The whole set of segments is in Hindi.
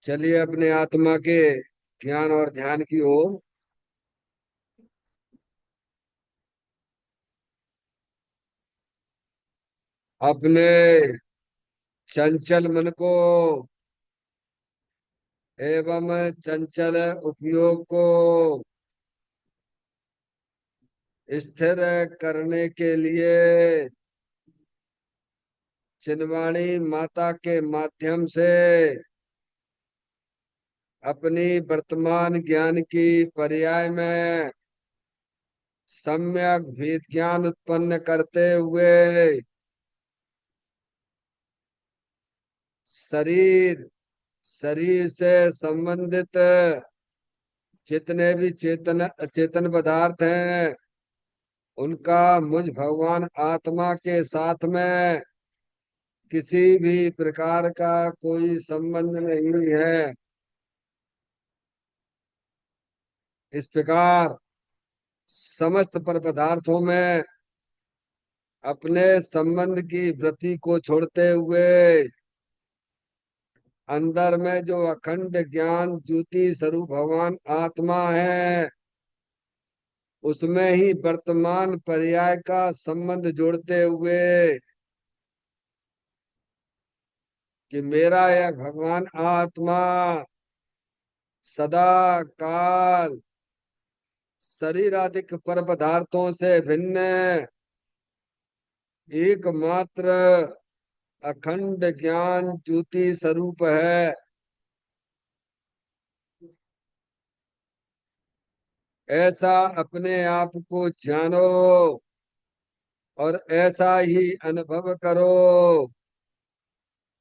चलिए अपने आत्मा के ज्ञान और ध्यान की ओर। अपने चंचल मन को एवं चंचल उपयोग को स्थिर करने के लिए चिन्वाणी माता के माध्यम से अपनी वर्तमान ज्ञान की पर्याय में सम्यक भेद ज्ञान उत्पन्न करते हुए शरीर शरीर से संबंधित जितने भी चेतन अचेतन पदार्थ हैं उनका मुझ भगवान आत्मा के साथ में किसी भी प्रकार का कोई संबंध नहीं है। इस प्रकार समस्त पर पदार्थों में अपने संबंध की वृत्ति को छोड़ते हुए अंदर में जो अखंड ज्ञान ज्योति स्वरूप भगवान आत्मा है उसमें ही वर्तमान पर्याय का संबंध जोड़ते हुए कि मेरा यह भगवान आत्मा सदा काल शरीरादिक पर पदार्थों से भिन्न एकमात्र अखंड ज्ञान ज्योति स्वरूप है। ऐसा अपने आप को जानो और ऐसा ही अनुभव करो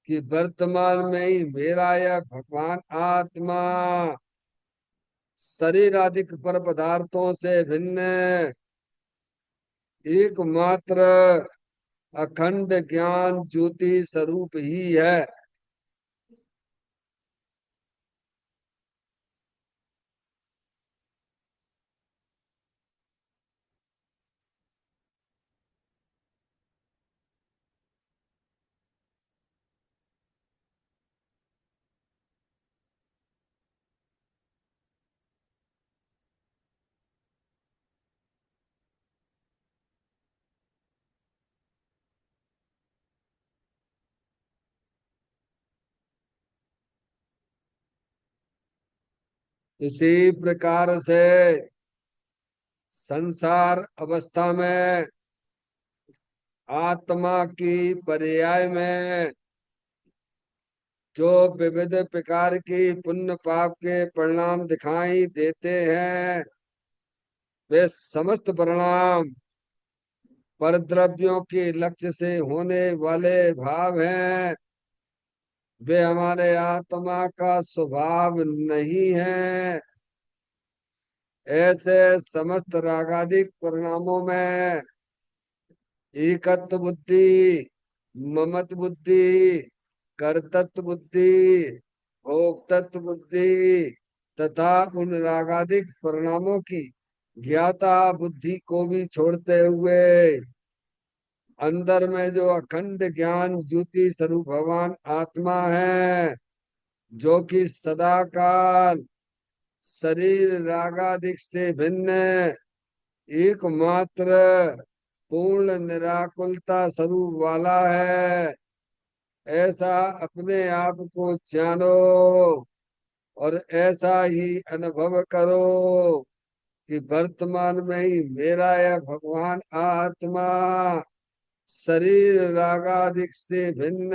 कि वर्तमान में ही मेरा यह भगवान आत्मा शरीर आदि पर पदार्थों से भिन्न एकमात्र अखंड ज्ञान ज्योति स्वरूप ही है। इसी प्रकार से संसार अवस्था में आत्मा की पर्याय में जो विविध प्रकार की पुण्य पाप के परिणाम दिखाई देते हैं वे समस्त परिणाम परद्रव्यों के लक्ष्य से होने वाले भाव हैं। वे हमारे आत्मा का स्वभाव नहीं है। ऐसे समस्त रागादिक परिणामों में एकत्व बुद्धि, ममत्व बुद्धि, कर्तृत्व बुद्धि, भोक्तृत्व बुद्धि तथा उन रागादिक परिणामों की ज्ञाता बुद्धि को भी छोड़ते हुए अंदर में जो अखंड ज्ञान ज्योति स्वरूप भगवान आत्मा है जो कि सदा काल शरीर रागादिक से भिन्न एकमात्र पूर्ण निराकुलता स्वरूप वाला है। ऐसा अपने आप को जानो और ऐसा ही अनुभव करो कि वर्तमान में ही मेरा यह भगवान आत्मा शरीर रागादिक से भिन्न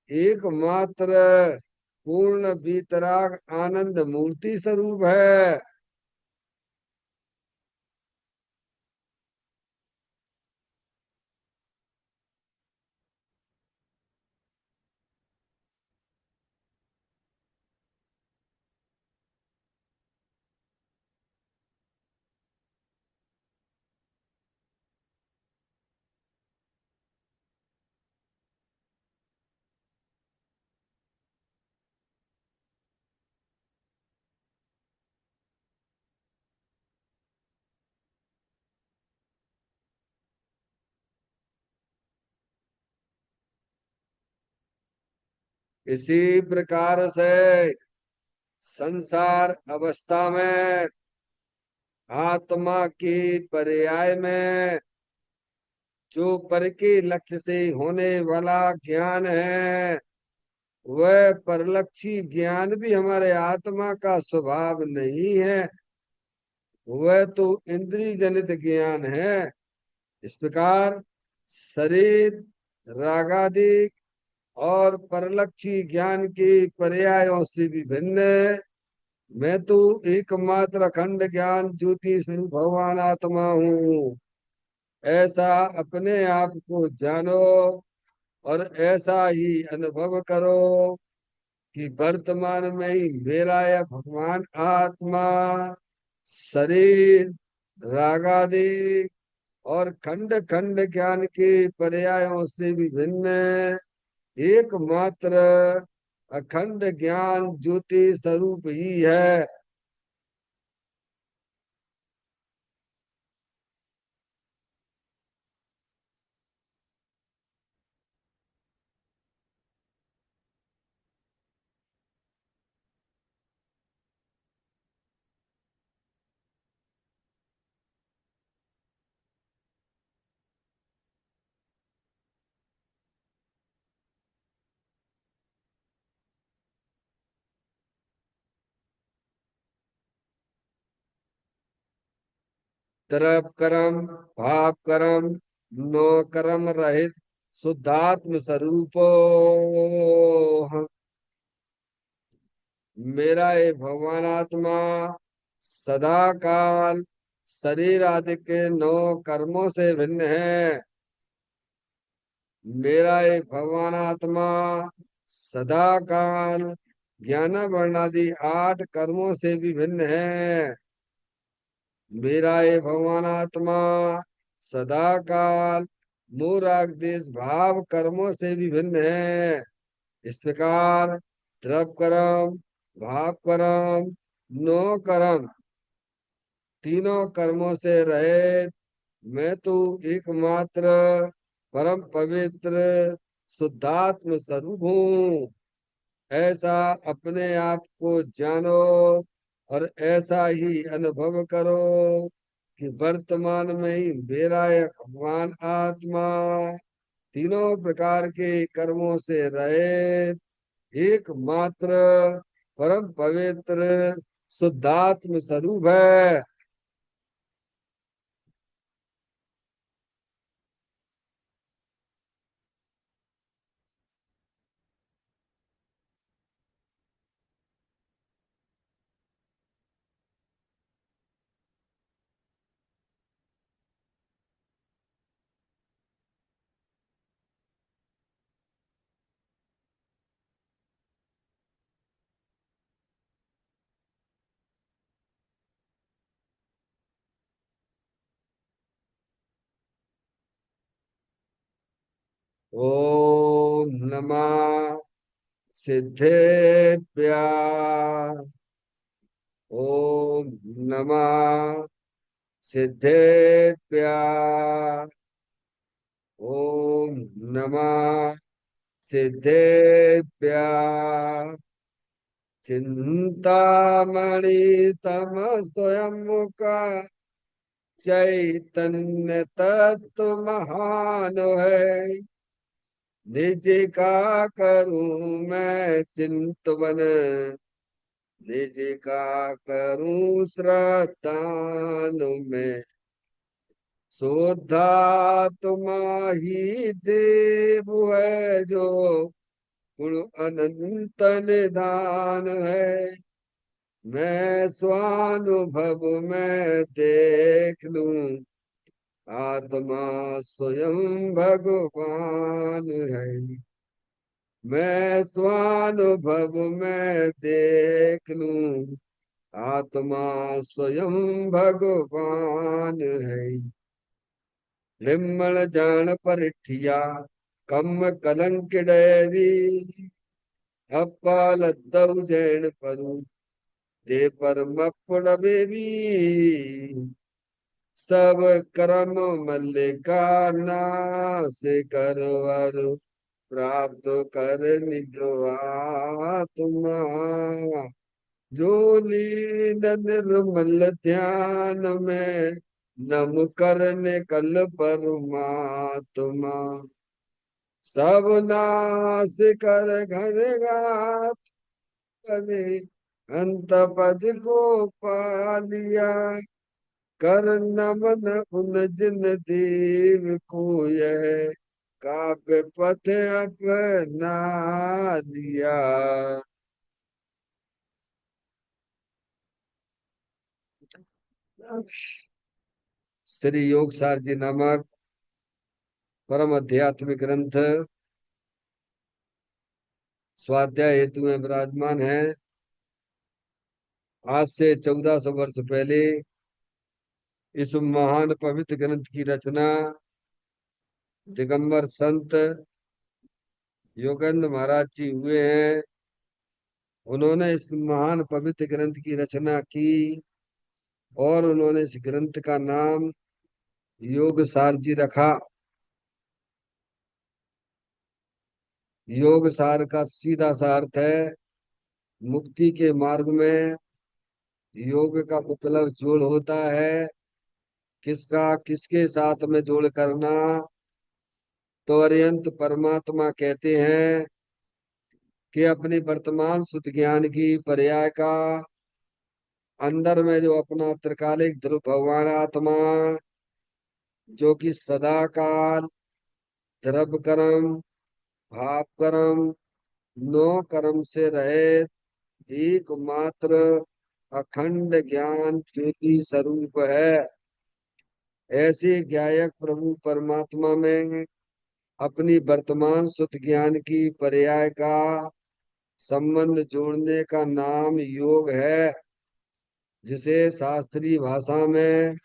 एकमात्र पूर्ण वीतराग आनंद मूर्ति स्वरूप है। इसी प्रकार से संसार अवस्था में आत्मा की पर्याय में जो पर के लक्ष्य से होने वाला ज्ञान है, वह परलक्षी ज्ञान भी हमारे आत्मा का स्वभाव नहीं है। वह तो इंद्रिय जनित ज्ञान है। इस प्रकार शरीर, रागादिक और परलक्षी ज्ञान के पर्यायों से भी भिन्न है। मैं तो एकमात्र अखंड ज्ञान ज्योति स्वरूप भगवान आत्मा हूँ। ऐसा अपने आप को जानो और ऐसा ही अनुभव करो कि वर्तमान में ही मेरा यह भगवान आत्मा शरीर, रागादि और खंड खंड ज्ञान के पर्यायों से भी भिन्न एकमात्र अखंड ज्ञान ज्योति स्वरूप ही है। तरप कर्म, भाव कर्म, नो कर्म रहित शुद्धात्म स्वरूपो मेरा ये भगवान आत्मा सदा काल शरीर आदि के नौ कर्मों से भिन्न है। मेरा ये भगवान आत्मा सदा काल ज्ञान वर्णादि 8 कर्मों से भी भिन्न है। मेरा ये भगवान आत्मा सदा काल मूराग देश भाव कर्मों से भी भिन्न है। इस प्रकार द्रव कर्म, भाव कर्म, नो कर्म तीनों कर्मों से रहे मैं तो एकमात्र परम पवित्र शुद्धात्म स्वरूप हूँ। ऐसा अपने आप को जानो और ऐसा ही अनुभव करो कि वर्तमान में ही मेरा यह भगवान आत्मा तीनों प्रकार के कर्मों से रहे एकमात्र परम पवित्र शुद्धात्म स्वरूप है। ओम नमः सिद्धेभ्य। ओम नमः सिद्धेभ्य। ओम नमः सिद्धेभ्य। चिंतामणि तम स्वयं का चैतन्य तत्व महान है। निज का करूं मैं चिंतवन, निज का करूं श्रद्धान में। शुद्धात्मा ही देव है जो गुण अनंत निधान है। मैं स्वानुभव में देख लूं आत्मा स्वयं भगवान है। मैं स्वानुभव में देख लूं आत्मा स्वयं भगवान है। निर्मल जान परिठिया कम कलंक डैवी अपालद्दउ जैन परू दे परमपुड़ बेबी। सब कर्म मल्लिका नाश करवर प्राप्त कर निज आत्मा, जो लीन निर्मल ध्यान में नम करने कल परमात्मा, सब नाश कर घर गात करे, अंत पद को पा लिया, कर नमन उन जिन देव को यह काव्य पथ अपना दिया। श्री योग सार जी नामक परम आध्यात्मिक ग्रंथ स्वाध्याय हेतु में विराजमान है। आज से 1400 वर्ष पहले इस महान पवित्र ग्रंथ की रचना दिगंबर संत योगेंद्र महाराज जी हुए हैं। उन्होंने इस महान पवित्र ग्रंथ की रचना की और उन्होंने इस ग्रंथ का नाम योग सार जी रखा। योग सार का सीधा सा अर्थ है मुक्ति के मार्ग में योग का मतलब जोड़ होता है। किसका किसके साथ में जोड़ करना? तो अरिहंत परमात्मा कहते हैं कि अपनी वर्तमान सुत ज्ञान की पर्याय का अंदर में जो अपना त्रिकालिक ध्रुव भगवान आत्मा जो कि सदा काल द्रव कर्म भाव कर्म नो कर्म से रहे एकमात्र अखंड ज्ञान ज्योति स्वरूप है। ऐसे ज्ञायक प्रभु परमात्मा में अपनी वर्तमान सुत ज्ञान की पर्याय का संबंध जोड़ने का नाम योग है, जिसे शास्त्रीय भाषा में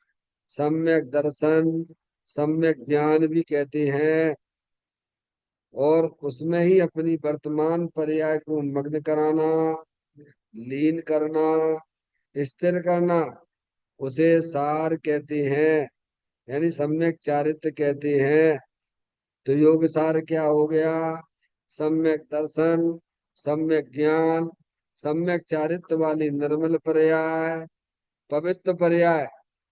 सम्यक दर्शन सम्यक ज्ञान भी कहते हैं। और उसमें ही अपनी वर्तमान पर्याय को मग्न कराना, लीन करना, स्थिर करना, उसे सार कहते हैं, यानी सम्यक चारित्र कहते हैं। तो योग सार क्या हो गया? सम्यक दर्शन, सम्यक ज्ञान, सम्यक चारित्र वाली निर्मल पर्याय, पवित्र पर्याय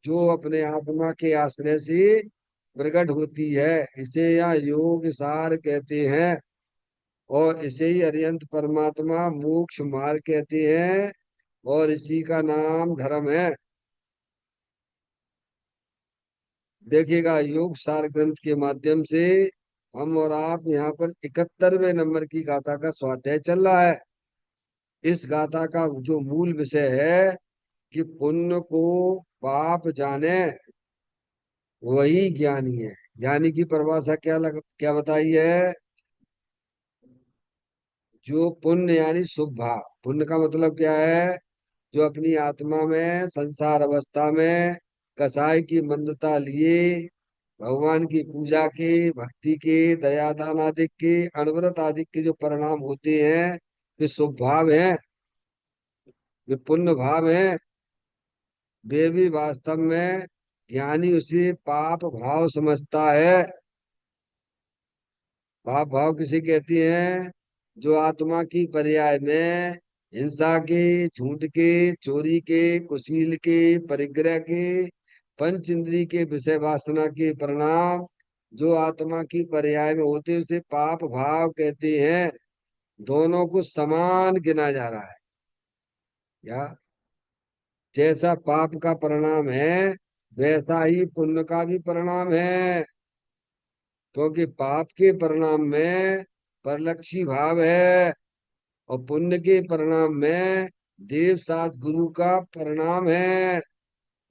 जो अपने आत्मा के आश्रय से प्रकट होती है, इसे यहाँ योग सार कहते हैं। और इसे ही अरिहंत परमात्मा मोक्ष मार्ग कहते हैं और इसी का नाम धर्म है। देखिएगा योग सार ग्रंथ के माध्यम से हम और आप यहाँ पर 71वें नंबर की गाथा का स्वाध्याय चल रहा है। इस गाथा का जो मूल विषय है कि पुण्य को पाप जाने वही ज्ञानी है। ज्ञानी की परिभाषा क्या बताई है? जो पुण्य यानी शुभ भाव। पुण्य का मतलब क्या है? जो अपनी आत्मा में संसार अवस्था में कसाई की मंदता लिए भगवान की पूजा के, भक्ति के, दया दान आदि के, अनवरत आदि के जो परिणाम होते हैं वे शुभ भाव हैं, वे पुण्य भाव हैं। वे भी वास्तव में ज्ञानी उसे पाप भाव समझता है। पाप भाव किसे कहती हैं? जो आत्मा की पर्याय में हिंसा के, झूठ के, चोरी के, कुशील के, परिग्रह के, पंच इंद्रिय के विषय वासना के परिणाम जो आत्मा की पर्याय में होते उसे पाप भाव कहते हैं। दोनों को समान गिना जा रहा है। या जैसा पाप का परिणाम है वैसा ही पुण्य का भी परिणाम है, क्योंकि पाप के परिणाम में परलक्षी भाव है और पुण्य के परिणाम में देव सात गुरु का परिणाम है।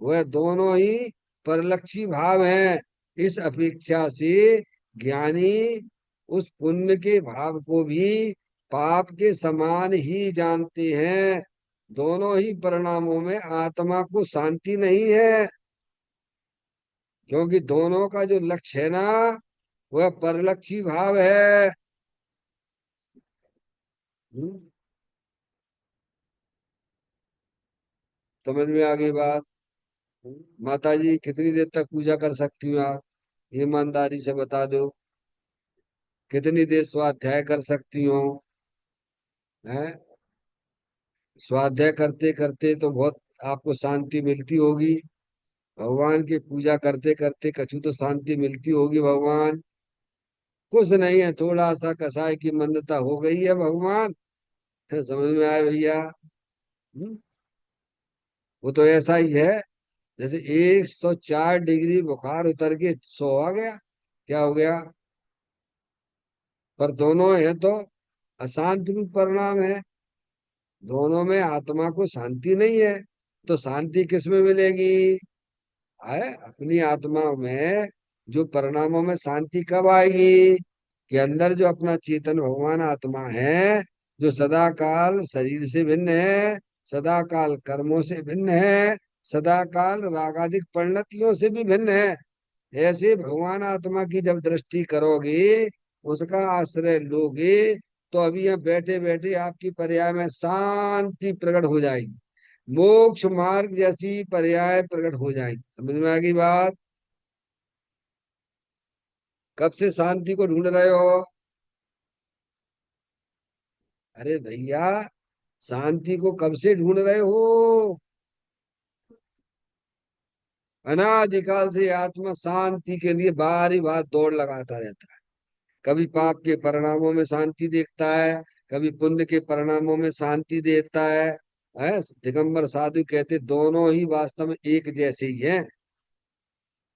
वह दोनों ही परलक्षी भाव हैं। इस अपेक्षा से ज्ञानी उस पुण्य के भाव को भी पाप के समान ही जानते हैं। दोनों ही परिणामों में आत्मा को शांति नहीं है, क्योंकि दोनों का जो लक्ष्य है ना वह परलक्षी भाव है। हम्म, समझ में आ गई बात? माता जी कितनी देर तक पूजा कर सकती हूँ आप? ईमानदारी से बता दो। कितनी देर स्वाध्याय कर सकती हो? है, स्वाध्याय करते करते तो बहुत आपको शांति मिलती होगी। भगवान की पूजा करते करते कछु तो शांति मिलती होगी। भगवान कुछ नहीं है, थोड़ा सा कसाय की मंदता हो गई है भगवान। समझ में आया भैया? हम्म? वो तो ऐसा ही है जैसे 104 डिग्री बुखार उतर के 100 आ गया। क्या हो गया? पर दोनों है तो अशांत भी परिणाम है। दोनों में आत्मा को शांति नहीं है। तो शांति किस में मिलेगी? है अपनी आत्मा में। जो परिणामों में शांति कब आएगी? कि अंदर जो अपना चेतन भगवान आत्मा है, जो सदा काल शरीर से भिन्न है, सदा काल कर्मों से भिन्न है, सदा काल रागादिक परिणतियों से भी भिन्न है। ऐसे भगवान आत्मा की जब दृष्टि करोगे, उसका आश्रय लोगे, तो अभी यहाँ बैठे बैठे आपकी पर्याय में शांति प्रकट हो जाएगी। मोक्ष मार्ग जैसी पर्याय प्रकट हो जाएगी। समझ में आ गई बात? कब से शांति को ढूंढ रहे हो? अरे भैया, शांति को कब से ढूंढ रहे हो? अनादिकाल से आत्मा शांति के लिए बारी बार दौड़ लगाता रहता है। कभी पाप के परिणामों में शांति देखता है, कभी पुण्य के परिणामों में शांति देता है। दिगंबर साधु कहते दोनों ही वास्तव में एक जैसे ही हैं,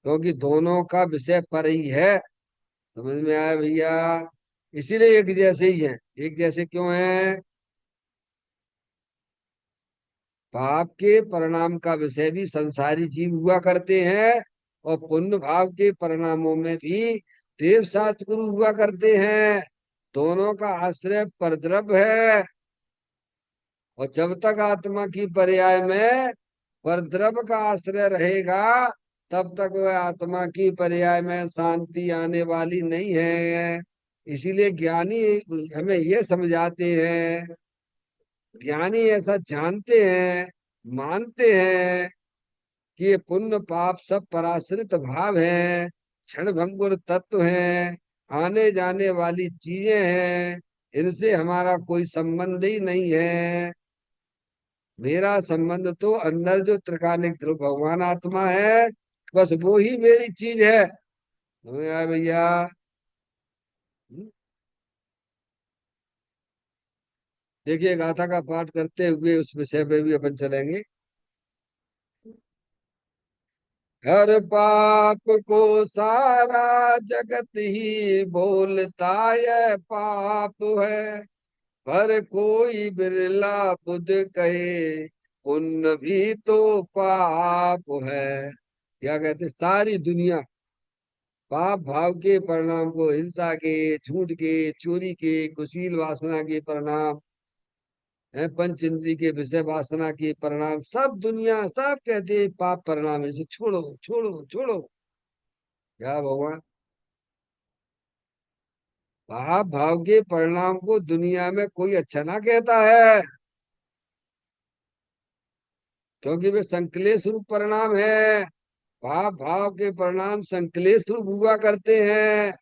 क्योंकि दोनों का विषय पर ही है। समझ में आया भैया? इसीलिए एक जैसे ही हैं। एक जैसे क्यों हैं? पाप के परिणाम का विषय भी संसारी जीव हुआ करते हैं, और पुण्य भाव के परिणामों में भी देव शास्त्र गुरु हुआ करते हैं। दोनों का आश्रय परद्रव्य है। और जब तक आत्मा की पर्याय में परद्रव्य का आश्रय रहेगा, तब तक वह आत्मा की पर्याय में शांति आने वाली नहीं है। इसीलिए ज्ञानी हमें ये समझाते हैं, ज्ञानी ऐसा जानते हैं, मानते हैं कि ये पुण्य पाप सब पराश्रित भाव हैं, क्षण भंगुर तत्व हैं, आने जाने वाली चीजें हैं। इनसे हमारा कोई संबंध ही नहीं है। मेरा संबंध तो अंदर जो त्रिकालिक ध्रुव भगवान आत्मा है, बस वो ही मेरी चीज है। समझ आया भैया? देखिए, गाथा का पाठ करते हुए उस विषय पे भी अपन चलेंगे। हर पाप को सारा जगत ही बोलता है पाप है, पर कोई बिरला बुद्ध कहे पुण्य भी तो पाप है। क्या कहते? सारी दुनिया पाप भाव के परिणाम को, हिंसा के, झूठ के, चोरी के, कुशील वासना के परिणाम है, पंच इंद्री के विषय वासना के परिणाम, सब दुनिया सब कहते हैं पाप परिणाम है, इसे छोड़ो छोड़ो छोड़ो। क्या भगवान पाप भाव के परिणाम को दुनिया में कोई अच्छा ना कहता है, क्योंकि वे संकलेश रूप परिणाम है। पाप भाव के परिणाम संकलेश रूप हुआ करते हैं।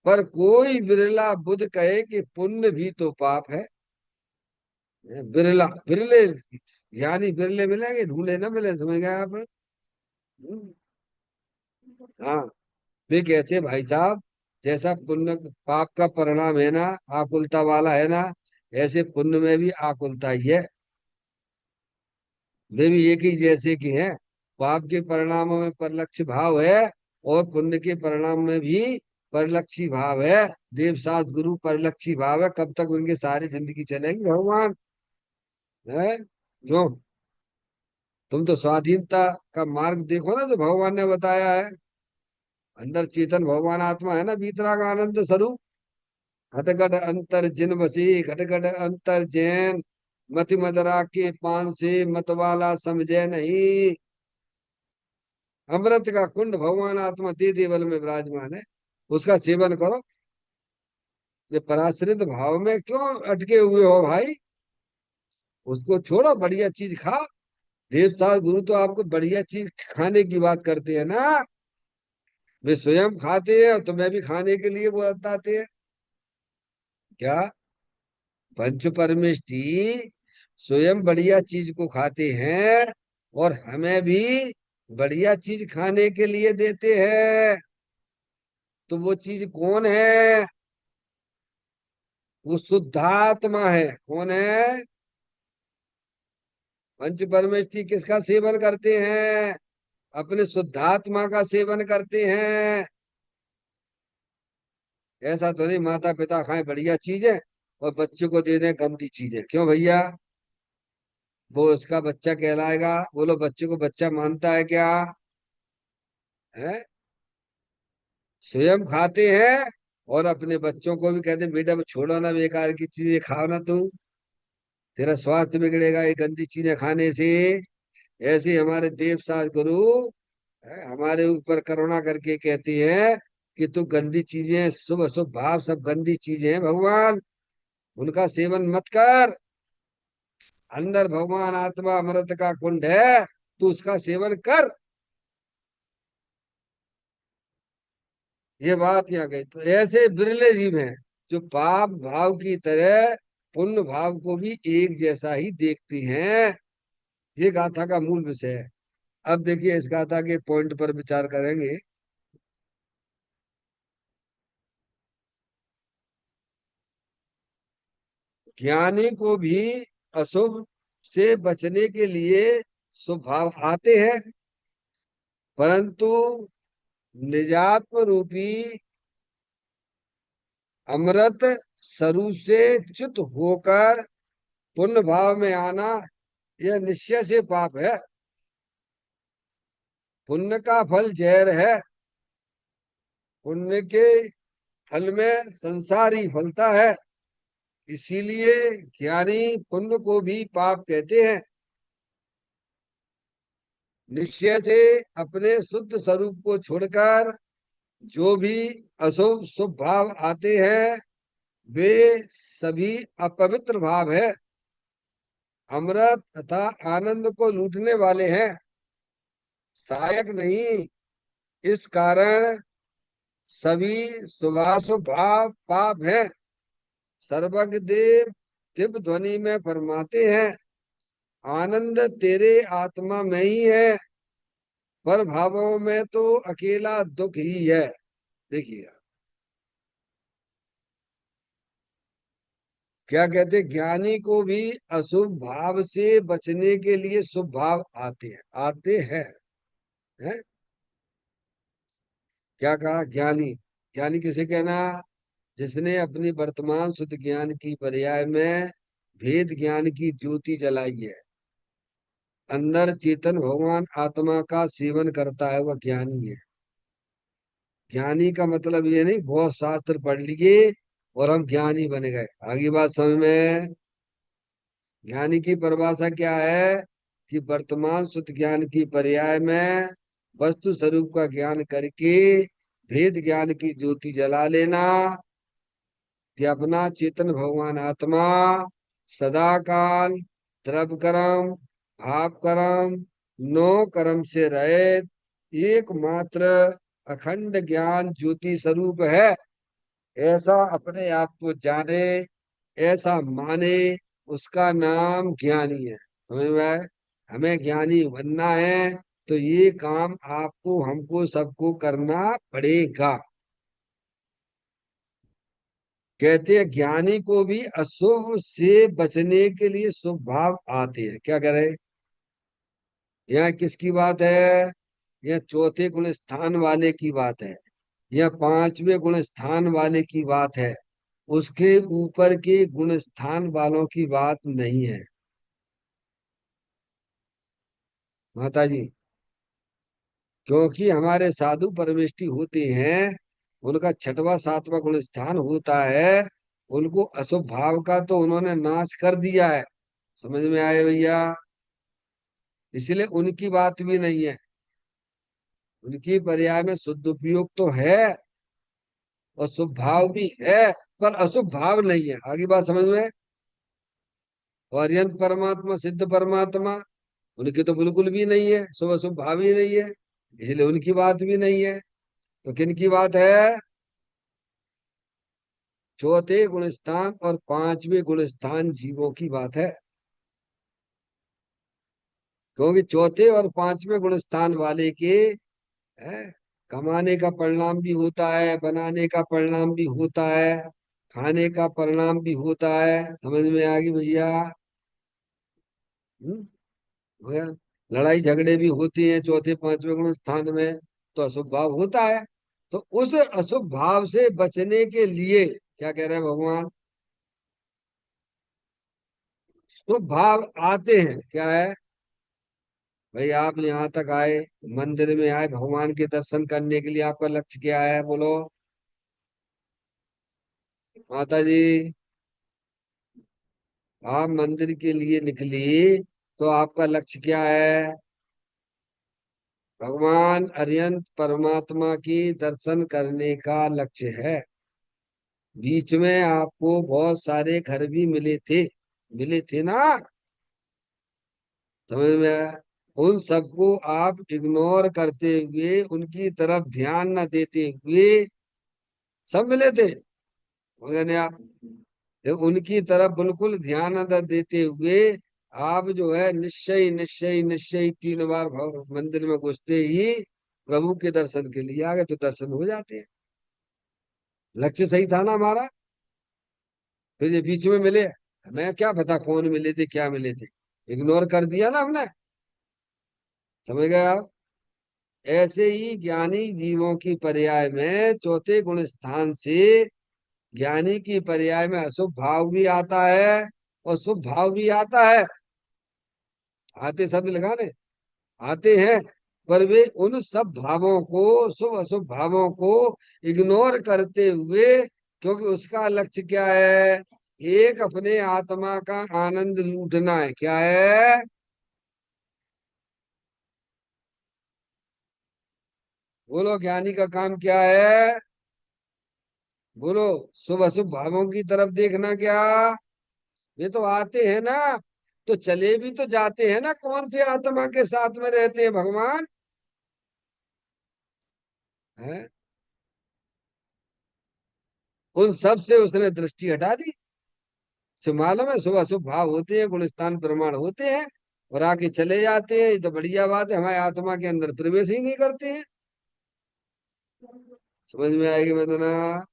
पर कोई बिरला बुद्ध कहे कि पुण्य भी तो पाप है। बिरला, बिरले, यानी बिरले मिलेंगे, ढूंढे ना मिले। समझ गए आप? हम्म, हाँ। वे कहते हैं भाई साहब, जैसा पुण्य पाप का परिणाम है ना, आकुलता वाला है ना, ऐसे पुण्य में भी आकुलता ही है। वे भी एक ही जैसे की हैं। पाप के परिणामों में परलक्ष्य भाव है, और पुण्य के परिणाम में भी परलक्षी भाव है। देवशास्त्र गुरु परलक्षी भाव है। कब तक उनकी सारी जिंदगी चलेंगी भगवान? है क्यों? तुम तो स्वाधीनता का मार्ग देखो ना, जो भगवान ने बताया है। अंदर चेतन भगवान आत्मा है ना, वीतराग आनंद स्वरूप। घटघट अंतर जिन बसी, घटघट अंतर जैन, मति मदरा के पान से मतवाला समझे नहीं। अमृत का कुंड भगवान आत्मा दे देवल में विराजमान है। उसका सेवन करो। ये पराश्रित भाव में क्यों अटके हुए हो भाई? उसको छोड़ो, बढ़िया चीज खा। देव साल गुरु तो आपको बढ़िया चीज खाने की बात करते हैं ना। वे स्वयं खाते हैं और तुम्हें भी खाने के लिए वो बताते हैं। क्या? पंच परमेष्टि स्वयं बढ़िया चीज को खाते हैं और हमें भी बढ़िया चीज खाने के लिए देते हैं। तो वो चीज कौन है? वो शुद्धात्मा है। कौन है? पंच परमेष्टि किसका सेवन करते हैं? अपने शुद्धात्मा का सेवन करते हैं। ऐसा तो नहीं माता पिता खाएं बढ़िया चीजें और बच्चों को दे दें गंदी चीजें। क्यों भैया? वो उसका बच्चा कहलाएगा? बोलो, बच्चे को बच्चा मानता है क्या? है? स्वयं खाते हैं और अपने बच्चों को भी कहते हैं, बेटा वो छोड़ो ना, बेकार की चीजें खाओ ना तुम, तेरा स्वास्थ्य बिगड़ेगा ये गंदी चीजें खाने से। ऐसे हमारे देव सास गुरु हमारे ऊपर करुणा करके कहती है कि तू गंदी चीजें, शुभ अशुभ भाव सब गंदी चीजें हैं भगवान, उनका सेवन मत कर। अंदर भगवान आत्मा अमृत का कुंड है, तू उसका सेवन कर। ये बात यहाँ गई। तो ऐसे बिरले जीव हैं जो पाप भाव की तरह पुण्य भाव को भी एक जैसा ही देखती हैं। ये गाथा का मूल विषय है। अब देखिए इस गाथा के पॉइंट पर विचार करेंगे। ज्ञानी को भी अशुभ से बचने के लिए शुभ भाव आते हैं, परंतु निजात्म रूपी अमृत स्वरूप से च्युत होकर पुण्य भाव में आना यह निश्चय से पाप है। पुण्य का फल जहर है। पुण्य के फल में संसार ही फलता है। इसीलिए ज्ञानी पुण्य को भी पाप कहते हैं। निश्चय से अपने शुद्ध स्वरूप को छोड़कर जो भी अशुभ शुभ भाव आते हैं वे सभी अपवित्र भाव है, अमृत तथा आनंद को लूटने वाले हैं, सहायक नहीं। इस कारण सभी शुभाशुभ भाव पाप हैं। सर्वज्ञ देव दिव्य ध्वनि में फरमाते हैं, आनंद तेरे आत्मा में ही है, पर भावों में तो अकेला दुख ही है। देखिए क्या कहते, ज्ञानी को भी अशुभ भाव से बचने के लिए शुभ भाव आते हैं। आते हैं? क्या कहा? ज्ञानी। ज्ञानी किसे कहना? जिसने अपनी वर्तमान शुद्ध ज्ञान की पर्याय में भेद ज्ञान की ज्योति जलाई है, अंदर चेतन भगवान आत्मा का सेवन करता है, वह ज्ञानी है। ज्ञानी का मतलब ये नहीं बहुत शास्त्र पढ़ लिए और हम ज्ञानी बन गए। आगे बात समझ में? ज्ञानी की परिभाषा क्या है कि वर्तमान शुद्ध ज्ञान की पर्याय में वस्तु स्वरूप का ज्ञान करके भेद ज्ञान की ज्योति जला लेना, कि अपना चेतन भगवान आत्मा सदा काल द्रव्य कर्म भाव कर्म नो कर्म से रहित एकमात्र अखंड ज्ञान ज्योति स्वरूप है, ऐसा अपने आप को जाने, ऐसा माने, उसका नाम ज्ञानी है। समझ में आए? हमें ज्ञानी बनना है तो ये काम आपको हमको सबको करना पड़ेगा। कहते हैं ज्ञानी को भी अशुभ से बचने के लिए शुभ भाव आते हैं। क्या करें? यह किसकी बात है? यह चौथे गुण स्थान वाले की बात है, यह पांचवें गुण स्थान वाले की बात है, उसके ऊपर के गुण स्थान वालों की बात नहीं है माता जी। क्योंकि हमारे साधु परमेष्टि होते हैं, उनका छठवां सातवां गुण स्थान होता है, उनको अशुभ भाव का तो उन्होंने नाश कर दिया है। समझ में आए भैया? इसलिए उनकी बात भी नहीं है। उनकी पर्याय में शुद्ध उपयोग तो है और शुभ भाव भी है, पर अशुभ भाव नहीं है। आगे बात समझ में? और यंत परमात्मा सिद्ध परमात्मा उनकी तो बिल्कुल भी नहीं है, शुभ अशुभ भाव ही नहीं है, इसलिए उनकी बात भी नहीं है। तो किन की बात है? चौथे गुण स्थान और पांचवे गुण स्थान जीवों की बात है। क्योंकि चौथे और पांचवे गुण स्थान वाले के है, कमाने का परिणाम भी होता है, बनाने का परिणाम भी होता है, खाने का परिणाम भी होता है। समझ में आ गई भैया? हम्म? मगर लड़ाई झगड़े भी होती हैं चौथे पांचवे गुण स्थान में, तो अशुभ भाव होता है। तो उस अशुभ भाव से बचने के लिए क्या कह रहे हैं भगवान? शुभ भाव आते हैं, क्या है भाई? आप यहाँ तक आए, मंदिर में आए भगवान के दर्शन करने के लिए, आपका लक्ष्य क्या है बोलो? माता जी, आप मंदिर के लिए निकली, तो आपका लक्ष्य क्या है? भगवान अरिहंत परमात्मा की दर्शन करने का लक्ष्य है। बीच में आपको बहुत सारे घर भी मिले थे, मिले थे ना? समझ में आया? उन सबको आप इग्नोर करते हुए, उनकी तरफ ध्यान न देते हुए, सब मिले थे मगर आप उनकी तरफ बिल्कुल ध्यान न देते हुए, आप जो है निश्चय निश्चय निश्चय 3 बार मंदिर में घुसते ही प्रभु के दर्शन के लिए आ गए, तो दर्शन हो जाते हैं। लक्ष्य सही था ना हमारा? फिर ये बीच में मिले, हमें क्या पता कौन मिले थे, क्या मिले थे? इग्नोर कर दिया ना हमने। समझ गए आप? ऐसे ही ज्ञानी जीवों की पर्याय में चौथे गुण स्थान से ज्ञानी की पर्याय में अशुभ भाव भी आता है और शुभ भाव भी आता है। आते शब्द लगाने आते हैं, पर वे उन सब भावों को, शुभ अशुभ भावों को इग्नोर करते हुए, क्योंकि उसका लक्ष्य क्या है? एक अपने आत्मा का आनंद लूटना है। क्या है? बोलो, ज्ञानी का काम क्या है? बोलो। शुभ अशुभ भावों की तरफ देखना क्या? ये तो आते हैं ना, तो चले भी तो जाते हैं ना, कौन से आत्मा के साथ में रहते हैं भगवान? है? उन सब से उसने दृष्टि हटा दी। तो मालूम है, शुभ अशुभ भाव होते हैं, गुणस्थान प्रमाण होते हैं, और आके चले जाते हैं। ये तो बढ़िया बात है, हमारे आत्मा के अंदर प्रवेश ही नहीं करते हैं। समझ में आएगी बतना?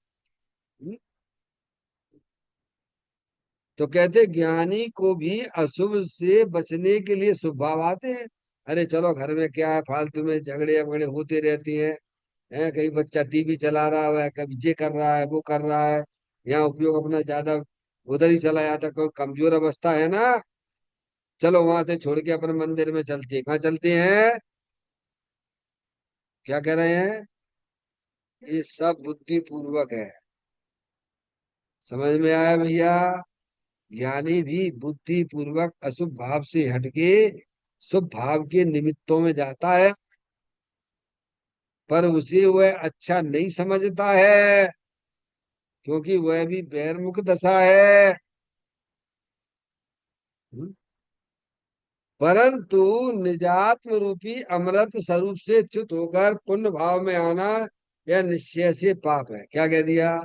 तो कहते ज्ञानी को भी अशुभ से बचने के लिए शुभ भाव आते हैं। अरे चलो, घर में क्या है, फालतू में झगड़े वगड़े होते रहती हैं। है, कहीं बच्चा टीवी चला रहा है, कभी ये कर रहा है, वो कर रहा है, यहाँ उपयोग अपना ज्यादा उधर ही चला जाता है। कोई कमजोर अवस्था है ना, चलो वहां से छोड़ के अपने मंदिर में चलते हैं। कहाँ चलते हैं? क्या कह रहे हैं? ये सब बुद्धि पूर्वक है। समझ में आया भैया? ज्ञानी भी बुद्धि पूर्वक अशुभ भाव से हटके शुभ भाव के निमित्तों में जाता है, पर उसे वह अच्छा नहीं समझता है, क्योंकि वह भी बहिर्मुख दशा है। हम्म? परंतु निजात्म रूपी अमृत स्वरूप से च्युत होकर पुण्य भाव में आना, यह निश्चय से पाप है। क्या कह दिया?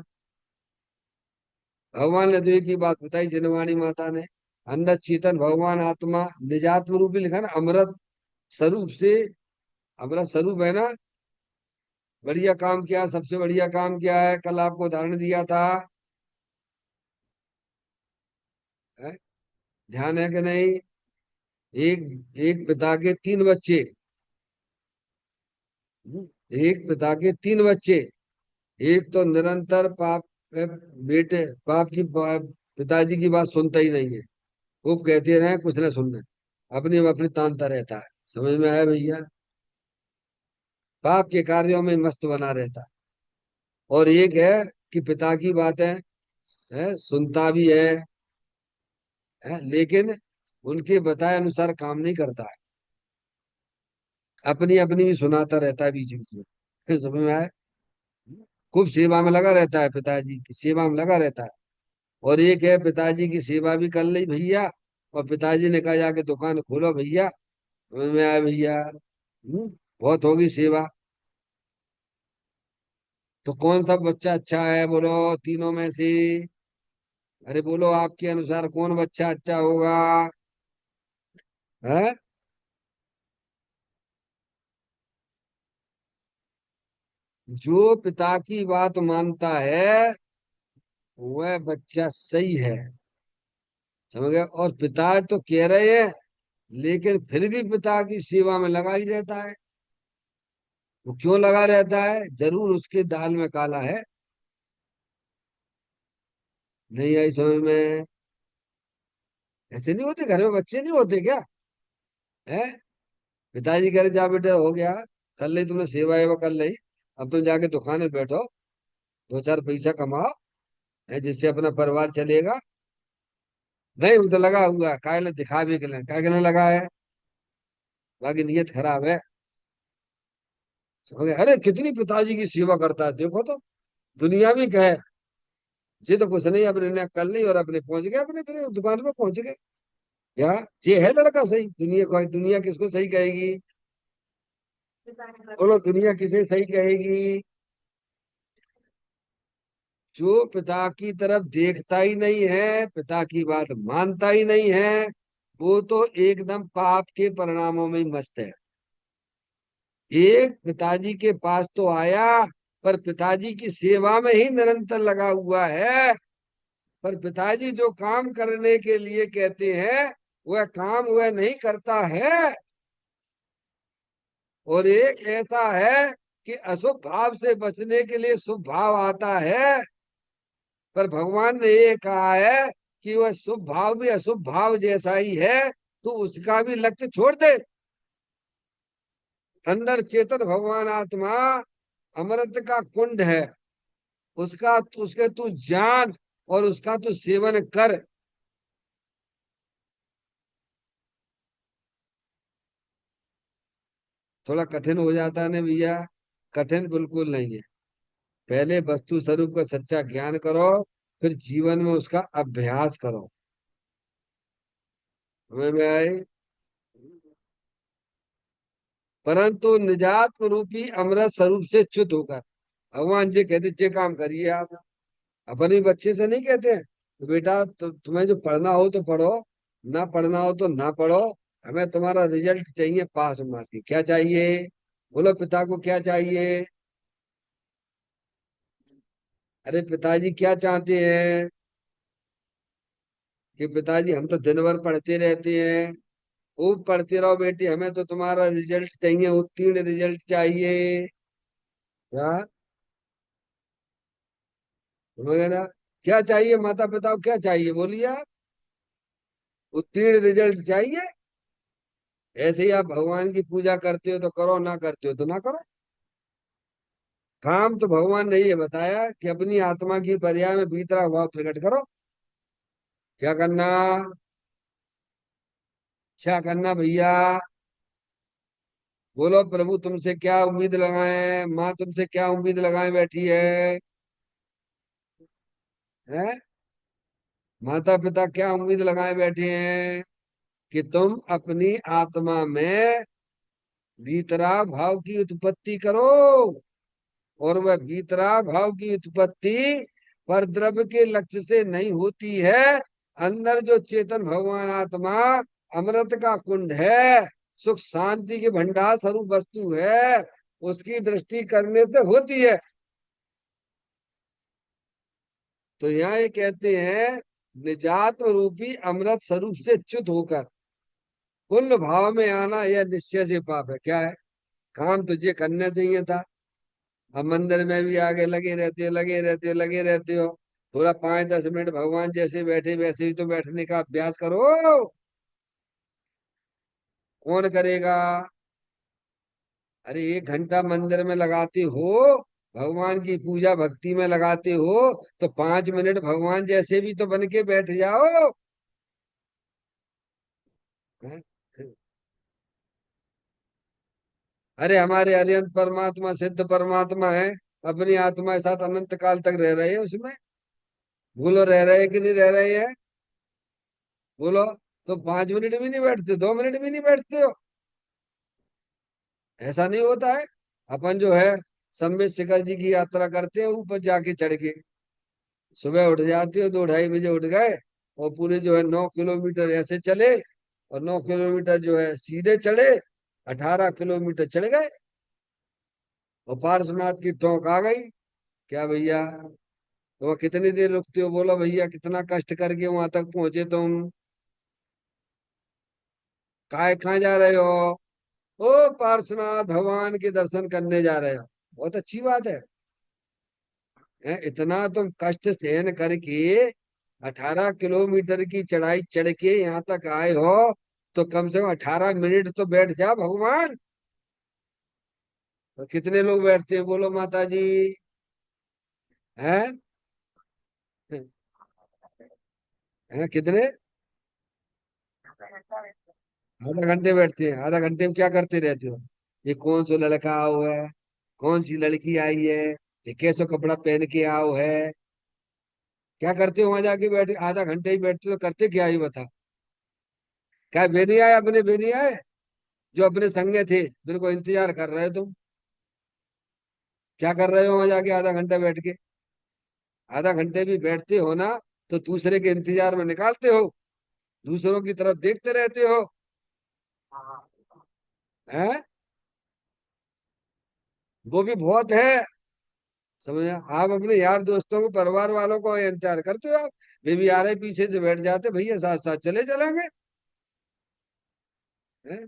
भगवान ने तो एक ही बात बताई, जिनवाणी माता ने। अंदर चेतन भगवान आत्मा निजात्म रूपी लिखा ना, अमृत स्वरूप से। अमृत स्वरूप है ना? बढ़िया काम क्या, सबसे बढ़िया काम क्या है? कल आपको उदाहरण दिया था, है? ध्यान है कि नहीं? एक एक पिता के 3 बच्चे। एक पिता के 3 बच्चे। एक तो निरंतर पाप, बेटे पाप की पिताजी की बात सुनता ही नहीं है, वो कहते रहे कुछ ना सुनना, अपनी अपनी तानता रहता है। समझ में आया भैया? पाप के कार्यों में मस्त बना रहता है। और एक है कि पिता की बात है, सुनता भी है, लेकिन उनके बताए अनुसार काम नहीं करता है, अपनी अपनी भी सुनाता रहता है बीच बीच में। समझ में आया? खूब सेवा में लगा रहता है, पिताजी की सेवा में लगा रहता है। और एक है पिताजी की सेवा भी कर ली भैया, और पिताजी ने कहा जाके दुकान खोलो भैया। समझ में आया भैया? बहुत होगी सेवा। तो कौन सा बच्चा अच्छा है, बोलो तीनों में से। अरे बोलो, आपके अनुसार कौन बच्चा अच्छा होगा? है? जो पिता की बात मानता है वह बच्चा सही है। समझ गए? और पिता तो कह रहे हैं, लेकिन फिर भी पिता की सेवा में लगा ही रहता है। वो क्यों लगा रहता है? जरूर उसके दाल में काला है। नहीं आई समझ में? ऐसे नहीं होते? घर में बच्चे नहीं होते क्या? है? पिताजी कह रहे जा बेटे हो गया, कर ली तुमने सेवा एवा कर ली, अब तुम जाके दुकान में बैठो, दो चार पैसा कमाओ, है, जिससे अपना परिवार चलेगा। नहीं, वो तो लगा हुआ है, काय ने दिखावे के लिए, काय के लिए लगा है। बाकी नीयत खराब है। समझ गए? अरे कितनी पिताजी की सेवा करता है देखो तो। दुनिया भी कहे ये तो कुछ नहीं, अपने ने कर ली और अपने पहुंच गए, अपने फिर दुकान पे पहुंच गए। क्या ये है लड़का सही? दुनिया को, दुनिया किसको सही कहेगी? बोलो, दुनिया किसे सही कहेगी? जो पिता की तरफ देखता ही नहीं है, पिता की बात मानता ही नहीं है, वो तो एकदम पाप के परिणामों में ही मस्त है। एक पिताजी के पास तो आया, पर पिताजी की सेवा में ही निरंतर लगा हुआ है। पर पिताजी जो काम करने के लिए कहते हैं वह काम वह नहीं करता है। और एक ऐसा है कि अशुभ भाव से बचने के लिए शुभ भाव आता है, पर भगवान ने ये कहा है कि वह शुभ भाव भी अशुभ भाव जैसा ही है, तो उसका भी लक्ष्य छोड़ दे। अंदर चेतन भगवान आत्मा अमृत का कुंड है, उसका उसके तू जान और उसका तू सेवन कर। थोड़ा कठिन हो जाता है ना भैया? कठिन बिल्कुल नहीं है। पहले वस्तु स्वरूप का सच्चा ज्ञान करो, फिर जीवन में उसका अभ्यास करो। समझ में आई? परंतु निजात रूपी अमृत स्वरूप से च्युत होकर, भगवान जी कहते जे काम करिए आप। अपने बच्चे से नहीं कहते हैं तो बेटा तुम्हें जो पढ़ना हो तो पढ़ो, ना पढ़ना हो तो ना पढ़ो, हमें तुम्हारा रिजल्ट चाहिए पास मार्क की। क्या चाहिए? बोलो पिता को क्या चाहिए? अरे पिताजी क्या चाहते हैं कि पिताजी हम तो दिन भर पढ़ते रहते हैं। खूब पढ़ते रहो बेटी, हमें तो तुम्हारा रिजल्ट चाहिए, उत्तीर्ण रिजल्ट चाहिए। क्या? वगैरह क्या चाहिए? माता पिता को क्या चाहिए बोलिए आप? उत्तीर्ण रिजल्ट चाहिए। ऐसे ही आप भगवान की पूजा करते हो तो करो, ना करते हो तो ना करो। काम तो भगवान ने ये बताया कि अपनी आत्मा की पर्याय में भीतरा भाव प्रकट करो। क्या करना? क्या करना भैया? बोलो प्रभु तुमसे क्या उम्मीद लगाए, माँ तुमसे क्या उम्मीद लगाए बैठी है? हैं? माता पिता क्या उम्मीद लगाए बैठे हैं कि तुम अपनी आत्मा में भीतरा भाव की उत्पत्ति करो। और वह भीतरा भाव की उत्पत्ति पर द्रव्य के लक्ष्य से नहीं होती है। अंदर जो चेतन भगवान आत्मा अमृत का कुंड है, सुख शांति के भंडार स्वरूप वस्तु है, उसकी दृष्टि करने से होती है। तो यहाँ ये कहते हैं, निजात रूपी अमृत स्वरूप से च्युत होकर पुण्य भाव में आना यह निश्चय से पाप है। क्या है? काम तुझे करना चाहिए था। अब मंदिर में भी आगे लगे रहते हो, लगे रहते हो, लगे रहते हो। थोड़ा 5-10 मिनट भगवान जैसे बैठे वैसे ही तो बैठने का अभ्यास करो। कौन करेगा? अरे 1 घंटा मंदिर में लगाते हो, भगवान की पूजा भक्ति में लगाते हो, तो 5 मिनट भगवान जैसे भी तो बन के बैठ जाओ। हैं? अरे हमारे अरिहंत परमात्मा सिद्ध परमात्मा है, अपनी आत्मा के साथ अनंत काल तक रह रहे हैं उसमें। बोलो रह रहे हैं कि नहीं रह रहे हैं? बोलो। तो 5 मिनट भी नहीं बैठते, 2 मिनट भी नहीं बैठते हो? ऐसा नहीं होता है। अपन जो है सम्मित शिखर जी की यात्रा करते हैं ऊपर जाके चढ़ के। सुबह उठ जाते हो, 2 ढाई बजे उठ गए, और पूरे जो है 9 किलोमीटर ऐसे चले, और 9 किलोमीटर जो है सीधे चढ़े, 18 किलोमीटर चढ़ गए, और पार्श्वनाथ की टोंक आ गई। क्या भैया, तो कितनी देर रुकते हो? बोला भैया कितना कष्ट करके वहां तक पहुंचे तुम, काय कहाँ जा रहे हो? ओ पार्श्वनाथ भगवान के दर्शन करने जा रहे हो। बहुत अच्छी बात है। इतना तुम कष्ट सहन करके 18 किलोमीटर की चढ़ाई चढ़ के यहाँ तक आए हो, तो कम से कम 18 मिनट तो बैठ जा भगवान। तो कितने लोग बैठते हैं बोलो माता जी? हैं? हैं कितने? आधा घंटे बैठते हैं? आधा घंटे में क्या करते रहते हो? ये कौन सा लड़का आओ है, कौन सी लड़की आई है, ये कैसा कपड़ा पहन के आओ है? क्या करते हो वहां जाके बैठे? आधा घंटे ही बैठते हो तो करते क्या ही बता। क्या वे नहीं आए? अपने वे नहीं आए जो अपने संगे थे, जिनको इंतजार कर रहे हो तुम? क्या कर रहे हो वहां जाके आधा घंटा बैठ के? आधा घंटे भी बैठते हो ना, तो दूसरे के इंतजार में निकालते हो, दूसरों की तरफ देखते रहते हो। हैं? वो भी बहुत है। समझ आप अपने यार दोस्तों को, परिवार वालों को इंतजार करते हो आप? वे भी आ रहे पीछे से बैठ जाते, भैया साथ साथ चले चलेंगे। हैं?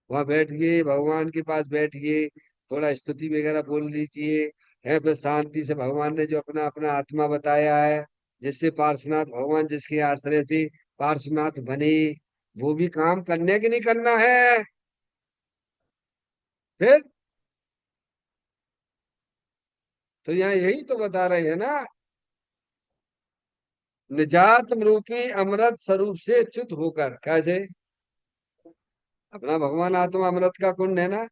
वहां बैठिए, भगवान के पास बैठिए, थोड़ा स्तुति वगैरह बोल लीजिए। है फिर शांति से भगवान ने जो अपना अपना आत्मा बताया है, जिससे पार्श्वनाथ भगवान जिसके आश्रय थे पार्श्वनाथ बने, वो भी काम करने की नहीं करना है। फिर तो यहाँ यही तो बता रहे हैं ना, निजात रूपी अमृत स्वरूप से च्युत होकर। कैसे? अपना भगवान आत्मा अमृत का कुंड है ना।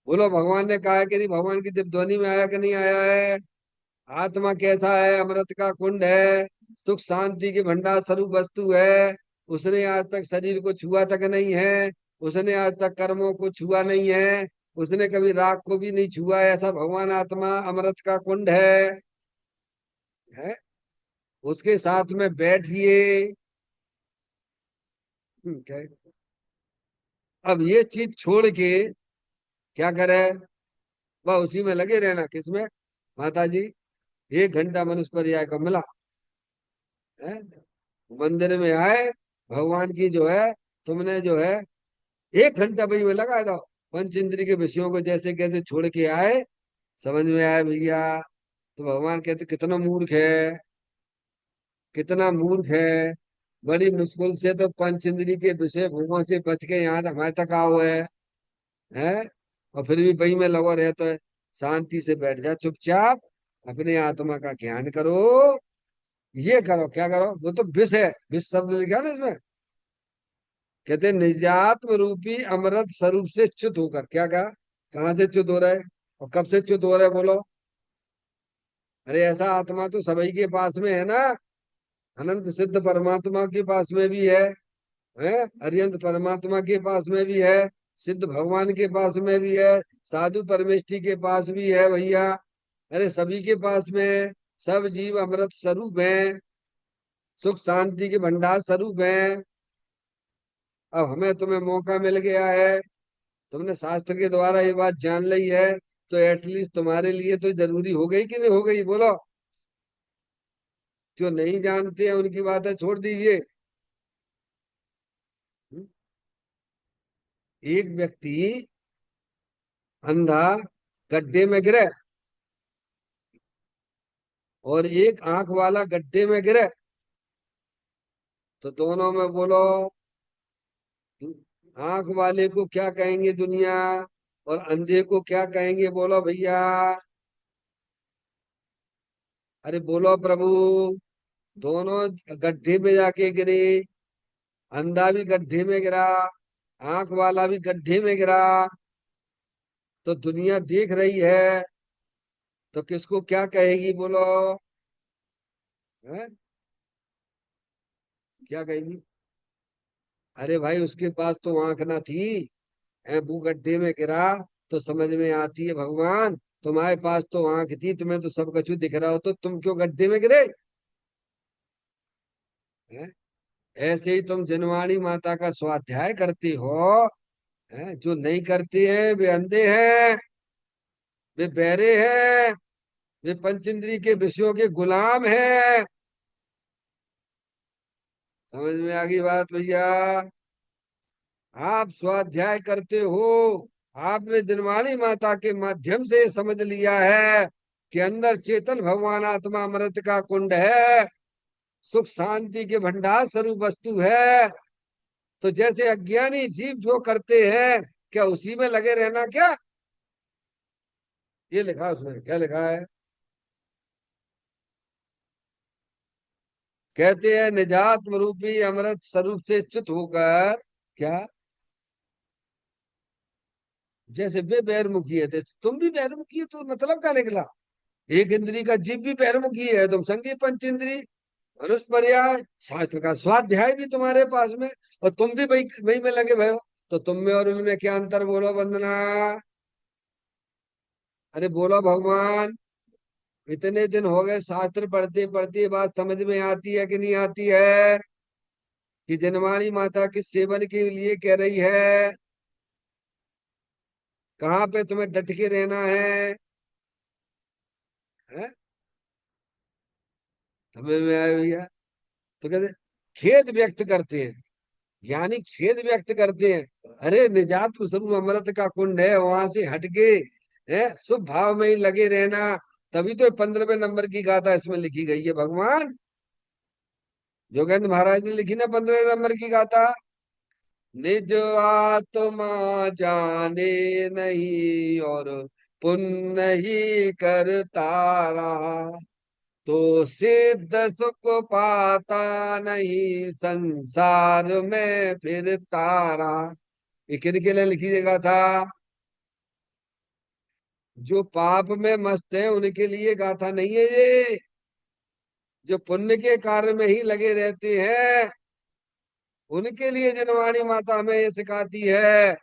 बोलो भगवान ने कहा है कि नहीं? भगवान की दिव्य ध्वनि में आया कि नहीं आया है? आत्मा कैसा है? अमृत का कुंड है, सुख शांति के भंडार स्वरूप वस्तु है। उसने आज तक शरीर को छुआ तक नहीं है, उसने आज तक कर्मों को छुआ नहीं है, उसने कभी राग को भी नहीं छुआ है। ऐसा भगवान आत्मा अमृत का कुंड है? उसके साथ में बैठिए। क्या? अब ये चीज छोड़ के क्या करे? वह उसी में लगे रहना। किसमें? माता जी, 1 घंटा मनुष्य पर्याय को मिला है, मंदिर में आए, भगवान की जो है, तुमने जो है 1 घंटा वही में लगा दो, पंच इंद्रिय के विषयों को जैसे कैसे छोड़ के आए। समझ में आया भैया? तो भगवान कहते कितना मूर्ख है, कितना मूर्ख है। बड़ी मुश्किल से तो पंच इंद्रिय के विषय भोगों से बच के यहाँ हमारे तक आओ है? और फिर भी वही में लगो रहता है। शांति से बैठ जा चुपचाप, अपने आत्मा का ज्ञान करो। ये करो, क्या करो? वो तो विष है, विष शब्द लिखा ना इसमें। कहते हैं, निजात्म रूपी अमृत स्वरूप से च्युत होकर। क्या कहा? कहाँ से च्युत हो रहा है और कब से च्युत हो रहा है बोलो? अरे ऐसा आत्मा तो सभी के पास में है ना। अनंत सिद्ध परमात्मा के पास में भी है? अरिहंत परमात्मा के पास में भी है, सिद्ध भगवान के पास में भी है, साधु परमेष्ठी के पास भी है भैया। अरे सभी के पास में है। सब जीव अमृत स्वरूप है, सुख शांति के भंडार स्वरूप है। अब हमें तुम्हें मौका मिल गया है, तुमने शास्त्र के द्वारा ये बात जान ली है, तो एटलीस्ट तुम्हारे लिए तो जरूरी हो गई कि नहीं हो गई बोलो? जो नहीं जानते हैं उनकी बातें छोड़ दीजिए। एक व्यक्ति अंधा गड्ढे में गिरे, और एक आंख वाला गड्ढे में गिरे, तो दोनों में बोलो, आंख वाले को क्या कहेंगे दुनिया, और अंधे को क्या कहेंगे बोलो भैया? अरे बोलो प्रभु। दोनों गड्ढे में जाके गिरे, अंधा भी गड्ढे में गिरा, आंख वाला भी गड्ढे में गिरा, तो दुनिया देख रही है, तो किसको क्या कहेगी बोलो? है? क्या कहेगी? अरे भाई उसके पास तो आंख ना थी, है, वो गड्ढे में गिरा, तो समझ में आती है भगवान, तुम्हारे पास तो आंख थी, तुम्हें तो सब कछु दिख रहा हो, तो तुम क्यों गड्ढे में गिरे? हैं? ऐसे ही तुम जिनवाणी माता का स्वाध्याय करते हो, हैं? जो नहीं करते हैं वे अंधे हैं, वे बहरे हैं, वे पंचेंद्रिय के विषयों के गुलाम हैं। समझ में आ गई बात भैया? आप स्वाध्याय करते हो, आपने जिनवाणी माता के माध्यम से समझ लिया है कि अंदर चेतन भगवान आत्मा अमृत का कुंड है, सुख शांति के भंडार स्वरूप वस्तु है। तो जैसे अज्ञानी जीव जो करते हैं, क्या उसी में लगे रहना क्या? ये लिखा है उसमें, क्या लिखा है? कहते हैं निजात्म रूपी अमृत स्वरूप से च्युत होकर, क्या, जैसे वे बैरमुखी है, जैसे तुम भी बैरमुखी हो, तो मतलब क्या निकला? एक इंद्री का जीव भी बैरमुखी है, तुम संगी पंच इंद्री, मनुष्य पर्याय, शास्त्र का स्वाध्याय भी तुम्हारे पास में, और तुम भी वही वही में लगे भय हो। तो तुम में और उनमें क्या अंतर, बोलो वंदना? अरे बोलो भगवान। इतने दिन हो गए शास्त्र पढ़ते पढ़ते, बात समझ में आती है कि नहीं आती है कि जनवाणी माता किस सेवन के लिए कह रही है? कहाँ पे तुम्हें डट के रहना है? हैं? समझ में आया भैया? तो कहते खेद व्यक्त करते हैं, ज्ञानी खेद व्यक्त करते हैं। अरे निजात स्वरूप अमृत का कुंड है, वहां से हटके है शुभ भाव में ही लगे रहना। तभी तो 15वें नंबर की गाथा इसमें लिखी गई है भगवान। योगेंद्र महाराज ने लिखी ना 15वें नंबर की गाथा। निज आत्मा जाने नहीं और पुण्य ही करता रहा, तो सिद्ध सुख पाता नहीं संसार में फिरता रहा। ये किनके लिए लिखी जगह था? जो पाप में मस्त है उनके लिए गाथा नहीं है ये, जो पुण्य के कार्य में ही लगे रहते हैं उनके लिए जनवाणी माता हमें ये सिखाती है।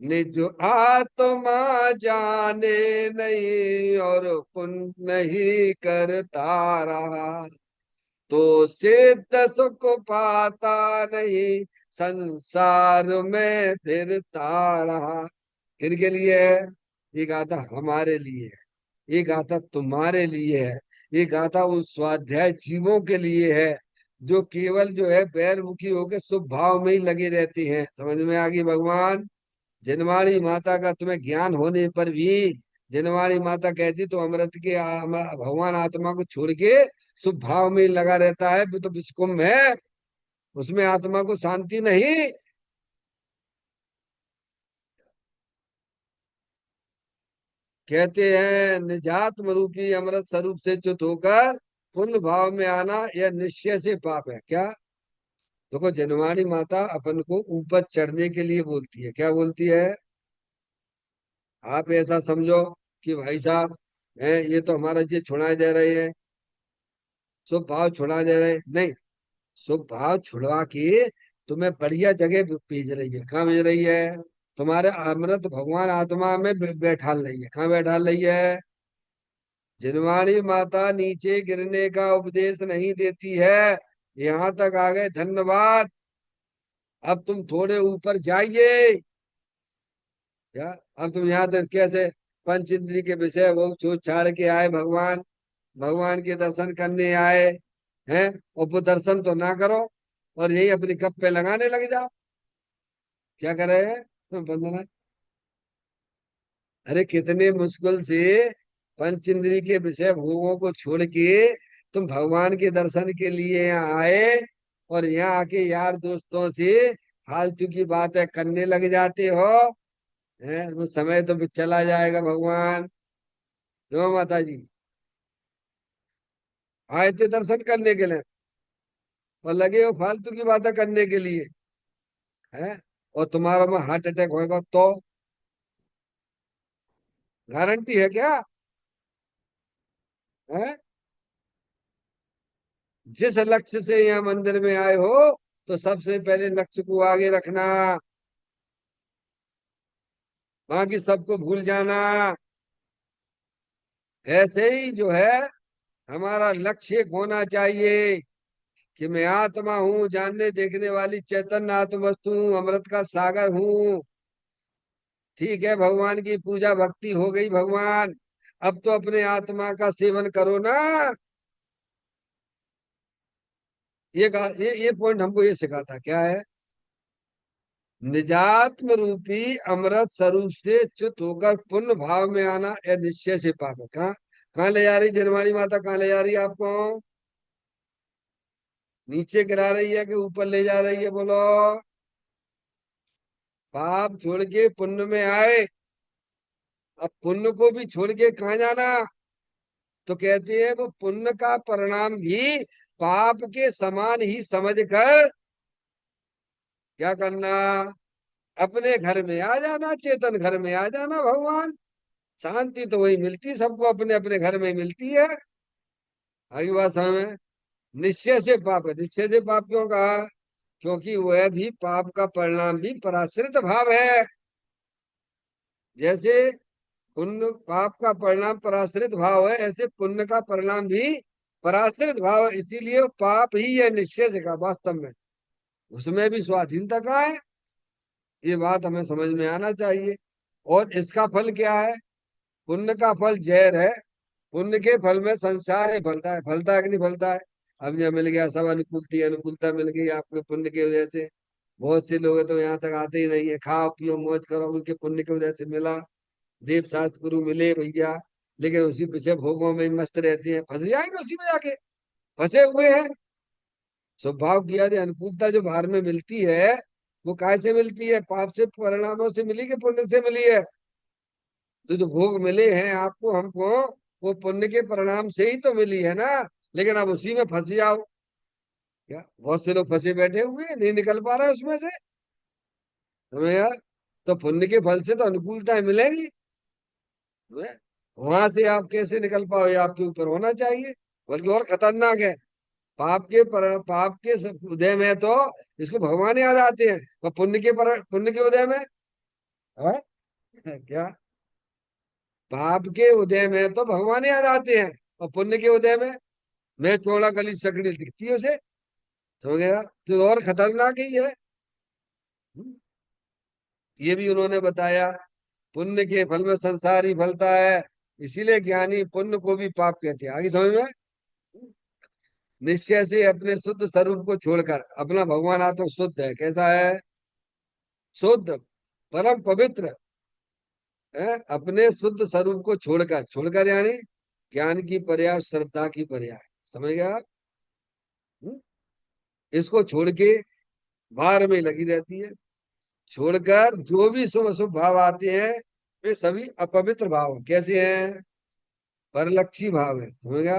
निज आत्मा जाने नहीं और पुण्य नहीं करता रहा, तो सिद्ध सुख पाता नहीं संसार में फिरता रहा। किनके लिए है? ये गाथा हमारे लिए है, ये गाथा तुम्हारे लिए है, ये गाथा उन स्वाध्याय जीवों के लिए है जो केवल जो है बैरमुखी होकर शुभ भाव में ही लगे रहते हैं। समझ में आ गई भगवान? जिनवाणी माता का तुम्हें ज्ञान होने पर भी जिनवाणी माता कहती तो अमृत के भगवान आत्मा को छोड़ के शुभ भाव में ही लगा रहता है, वो तो विषकुंभ है, उसमें आत्मा को शांति नहीं। कहते हैं निजात्म रूपी अमृत स्वरूप से च्युत होकर पुण्य भाव में आना यह निश्चय से पाप है। क्या? देखो जनवाणी माता अपन को ऊपर चढ़ने के लिए बोलती है, क्या बोलती है? आप ऐसा समझो कि भाई साहब है, ये तो हमारा ये छुड़ा दे रहे हैं, शुभ भाव छुड़ा दे रहे हैं। नहीं, शुभ भाव छुड़वा के तुम्हें बढ़िया जगह भेज रही है। कहाँ भेज रही है? तुम्हारे अमृत भगवान आत्मा में बैठा रही है। कहाँ बैठा रही है? जिनवाणी माता नीचे गिरने का उपदेश नहीं देती है। यहाँ तक आ गए, धन्यवाद। अब तुम थोड़े ऊपर जाइए। क्या? अब तुम यहाँ तक कैसे पंच इंद्रिय के विषय वो छूट छाड़ के आए, भगवान भगवान के दर्शन करने आए हैं, और वो दर्शन तो ना करो और यही अपनी कप पे लगाने लग जाओ। क्या कर रहे हैं तुम बंधना? अरे कितने मुश्किल से पंच इंद्रिय के विषय भोगों को छोड़ के तुम भगवान के दर्शन के लिए यहाँ आए, और यहाँ आके यार दोस्तों से फालतू की बातें करने लग जाते हो। हैं? वो समय तो चला जाएगा भगवान। क्यों माता जी? आए थे दर्शन करने के लिए और लगे हो फालतू की बातें करने के लिए। है? और तुम्हारा में हार्ट अटैक होएगा तो गारंटी है क्या? है? जिस लक्ष्य से यहाँ मंदिर में आए हो, तो सबसे पहले लक्ष्य को आगे रखना, बाकी सबको भूल जाना। ऐसे ही जो है हमारा लक्ष्य एक होना चाहिए कि मैं आत्मा हूँ, जानने देखने वाली चैतन्य आत्म वस्तु हूँ, अमृत का सागर हूँ। ठीक है, भगवान की पूजा भक्ति हो गई, भगवान अब तो अपने आत्मा का सेवन करो ना। ये पॉइंट हमको ये सिखाता क्या है? निजात्म रूपी अमृत स्वरूप से च्युत होकर पुण्य भाव में आना यह निश्चय से पाप है। कहाँ ले जा रही जनवाणी माता, कहाँ ले जा रही है आपको? नीचे गिरा रही है कि ऊपर ले जा रही है, बोलो? पाप छोड़ के पुण्य में आए। अब पुण्य को भी छोड़ के कहाँ जाना? तो कहते हैं वो पुण्य का परिणाम भी पाप के समान ही समझकर क्या करना? अपने घर में आ जाना, चेतन घर में आ जाना भगवान। शांति तो वही मिलती, सबको अपने अपने घर में मिलती है। आगे बात समझ में? निश्चय से पाप है। निश्चय से पाप क्यों कहा? क्योंकि वह भी पाप का परिणाम भी पराश्रित भाव है। जैसे पुण्य पाप का परिणाम पराश्रित भाव है, ऐसे पुण्य का परिणाम भी पराश्रित भाव है। इसीलिए वो पाप ही है निश्चय से का वास्तव में। उसमें भी स्वाधीनता का है। ये बात हमें समझ में आना चाहिए। और इसका फल क्या है? पुण्य का फल जहर है। पुण्य के फल में संसार ही फलता है कि नहीं फलता है? अब यह मिल गया, सब अनुकूलता मिल गई आपके पुण्य की वजह से। बहुत से लोग तो यहाँ तक आते ही नहीं है, खाओ पियो मौज करो, उनके पुण्य की वजह से मिला। देव शास्त्र गुरु मिले भैया, लेकिन उसी पीछे भोगों में ही मस्त रहते हैं, फंस जाएंगे उसी में जाके। फंसे हुए हैं। स्वभाव की यदि अनुकूलता जो बाहर में मिलती है, वो काय से मिलती है? पाप से परिणामों से मिली कि पुण्य से मिली है? तो जो भोग मिले हैं आपको हमको, वो पुण्य के परिणाम से ही तो मिली है ना। लेकिन अब उसी में फंस जाओ। क्या बहुत से लोग फंसे बैठे हुए हैं, नहीं निकल पा रहे उसमें से। हमें यार, तो पुण्य के फल से तो अनुकूलताएं मिलेगी हमें। वहां से आप कैसे निकल पाओ, ये आपके ऊपर होना चाहिए। बल्कि और खतरनाक है, पाप के उदय में तो इसको भगवान याद आते हैं, और पुण्य के उदय में हाँ? क्या? पाप के उदय में तो भगवान याद आते हैं, और पुण्य के उदय में मैं चौड़ा गली सकड़ी दिखती है उसे। समझ गया? तो और खतरनाक ही है। ये भी उन्होंने बताया, पुण्य के फल में संसार ही फलता है। इसीलिए ज्ञानी पुण्य को भी पाप कहते हैं। आगे समझ में? निश्चय से अपने शुद्ध स्वरूप को छोड़कर, अपना भगवान आत्मा शुद्ध है, कैसा है? शुद्ध, परम पवित्र है। अपने शुद्ध स्वरूप को छोड़कर, छोड़कर यानी ज्ञान की पर्याय, श्रद्धा की पर्याय। समझ गया आप? हम्म? इसको छोड़ के बाहर में लगी रहती है। छोड़कर जो भी शुभ अशुभ भाव आते हैं, वे सभी अपवित्र भाव हैं। कैसे हैं? परलक्षी भाव है। समझ गया?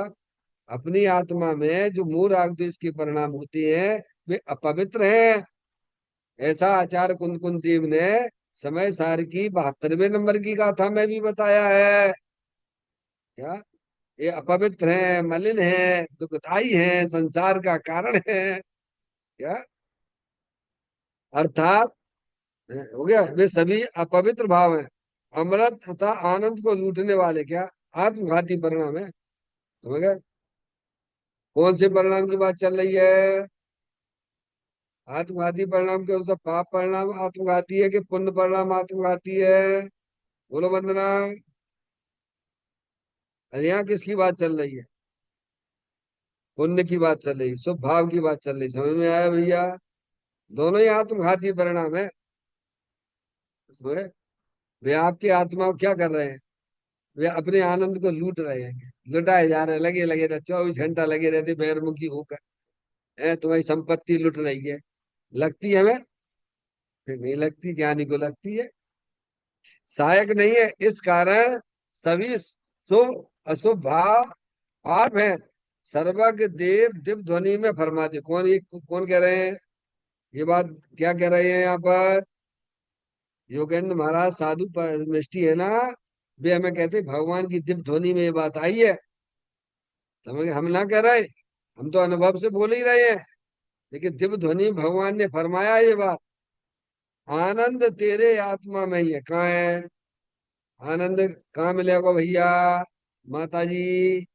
अपनी आत्मा में जो मोह राग द्वेष के परिणाम होते हैं, वे अपवित्र हैं। ऐसा आचार्य कुंद कुंद देव ने समय सार की 72वें नंबर की गाथा में भी बताया है। क्या? ये अपवित्र हैं, मलिन हैं, दुखदाई हैं, संसार का कारण है। क्या? अर्थात हो गया, वे सभी अपवित्र भाव हैं, अमृत तथा आनंद को लूटने वाले। क्या? आत्मघाती परिणाम है। समझ गए? कौन से परिणाम की बात चल रही है? आत्मघाती परिणाम के अनुसार पाप परिणाम आत्मघाती है कि पुण्य परिणाम आत्मघाती है? बोलो वंदना। अरे यहाँ किसकी बात चल रही है? पुण्य की बात चल रही, शुभ भाव की बात चल रही। समझ में आया भैया? दोनों ही आत्मघाती परिणाम है। उसमें वे आपकी आत्मा को क्या कर रहे हैं? वे अपने आनंद को लूट रहे हैं, लुटाए जा रहे हैं, लगे लगे रहे, 24 घंटा लगे रहते बहिर्मुखी होकर। तुम्हारी संपत्ति लुट रही है। लगती है हमें? फिर नहीं लगती, ज्ञानी को लगती है। सहायक नहीं है, इस कारण सभी शुभ अशुभ भाव आप हैं। सर्वज्ञ देव दिव्य ध्वनि में फरमाते। कौन ये कौन कह रहे हैं ये बात? क्या कह रहे हैं यहाँ पर? योगेंद्र महाराज साधु मिष्टी है ना, वे हमें कहते हैं, भगवान की दिव्य ध्वनि में ये बात आई है। समझ गए? हम ना कह रहे, हम तो अनुभव से बोल ही रहे हैं। लेकिन दिव्य ध्वनि में भगवान ने फरमाया ये बात। आनंद तेरे आत्मा में ही है। कहाँ है आनंद? कहाँ मिलेगा भैया? माता जी,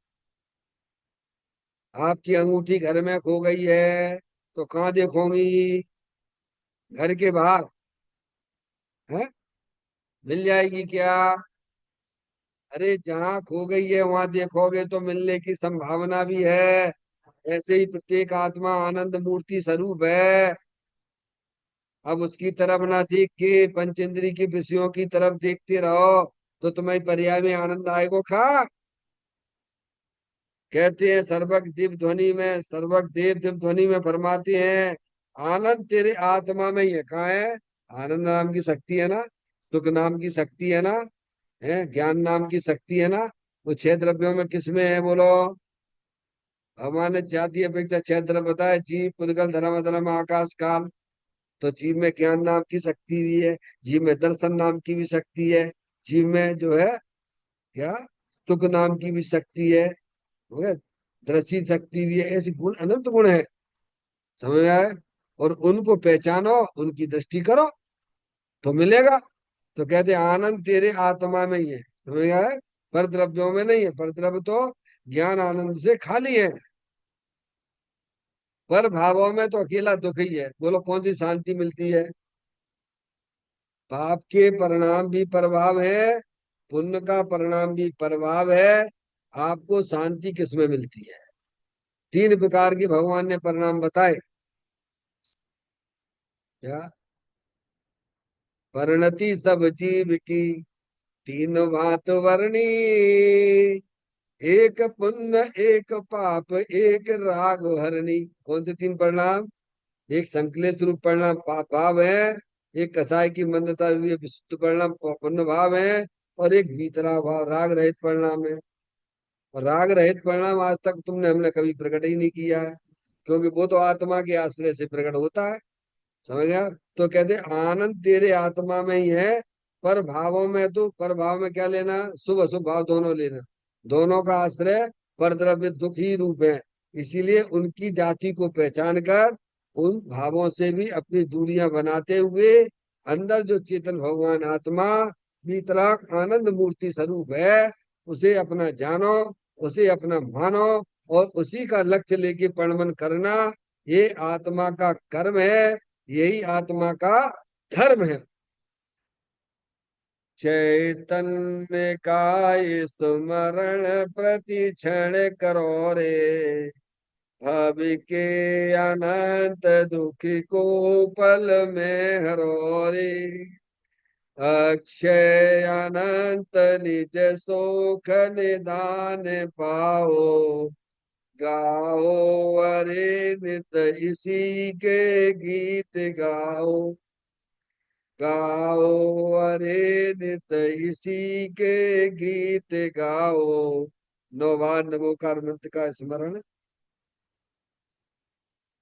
आपकी अंगूठी घर में खो गई है तो कहाँ देखोगी? घर के बाहर है? मिल जाएगी क्या? अरे जहाँ खो गई है वहां देखोगे तो मिलने की संभावना भी है। ऐसे ही प्रत्येक आत्मा आनंद मूर्ति स्वरूप है। अब उसकी तरफ ना देख के पंचेंद्री के विषयों की तरफ देखते रहो तो तुम्हें पर्याय में आनंद आएगा खा। कहते हैं सर्वक दिव्य ध्वनि में, सर्वक देव दिव्य ध्वनि में फरमाते हैं आनंद तेरे आत्मा में ही है। कहाँ है? आनंद नाम की शक्ति है ना, सुख नाम की शक्ति है ना, है ज्ञान नाम की शक्ति है ना। वो छह द्रव्यों में किसमें है बोलो? भगवान ने जाति अपेक्षा छह द्रव्य बताया, जीव पुद्गल धर्म अधर्म आकाश काल। तो जीव में ज्ञान नाम की शक्ति भी है, जीव में दर्शन नाम की भी शक्ति है, जीव में जो है क्या, सुख नाम की भी शक्ति है, ठीक है? दृष्टि शक्ति भी है। ऐसी गुण अनंत गुण है, समझ में आए? और उनको पहचानो, उनकी दृष्टि करो तो मिलेगा। तो कहते हैं, आनंद तेरे आत्मा में ही है, समझ में आए? पर द्रव्यों में नहीं है, पर द्रव्य तो ज्ञान आनंद से खाली है। पर भावों में तो अकेला दुख ही है। बोलो कौन सी शांति मिलती है? पाप के परिणाम भी प्रभाव है, पुण्य का परिणाम भी प्रभाव है। आपको शांति किसमें मिलती है? तीन प्रकार के भगवान ने परिणाम बताए। क्या? परिणति सब जीव की तीन भांत वर्णी, एक पुण्य एक पाप एक राग हरणी। कौन से तीन परिणाम? एक संकलेश रूप परिणाम भाव है, एक कसाय की मंदता हुई विशुद्ध परिणाम पुण्य भाव है, और एक भीतरा भाव राग रहित परिणाम है। और राग रहित परिणाम आज तक तुमने हमने कभी प्रकट ही नहीं किया है, क्योंकि वो तो आत्मा के आश्रय से प्रकट होता है। समझ गया? तो कहते आनंद तेरे आत्मा में ही है। पर भावों में तो, पर भाव में क्या लेना? शुभ अशुभ भाव दोनों लेना। दोनों का आश्रय पर द्रव्य दुख ही रूप है। इसीलिए उनकी जाति को पहचान कर उन भावों से भी अपनी दूरियां बनाते हुए अंदर जो चेतन भगवान आत्मा वितराग आनंद मूर्ति स्वरूप है, उसे अपना जानो, उसे अपना मानो, और उसी का लक्ष्य लेके परिणमन करना, ये आत्मा का कर्म है, यही आत्मा का धर्म है। चैतन्य का स्मरण प्रति क्षण करो रे, भावी के अनंत दुख को पल में हरो रे। अक्षय अनंत निज सुख निदान पाओ, गाओ अरे नित इसी के गीत गाओ, गाओ अरे नित इसी के गीत गाओ। नौवान नवोकार मंत्र का स्मरण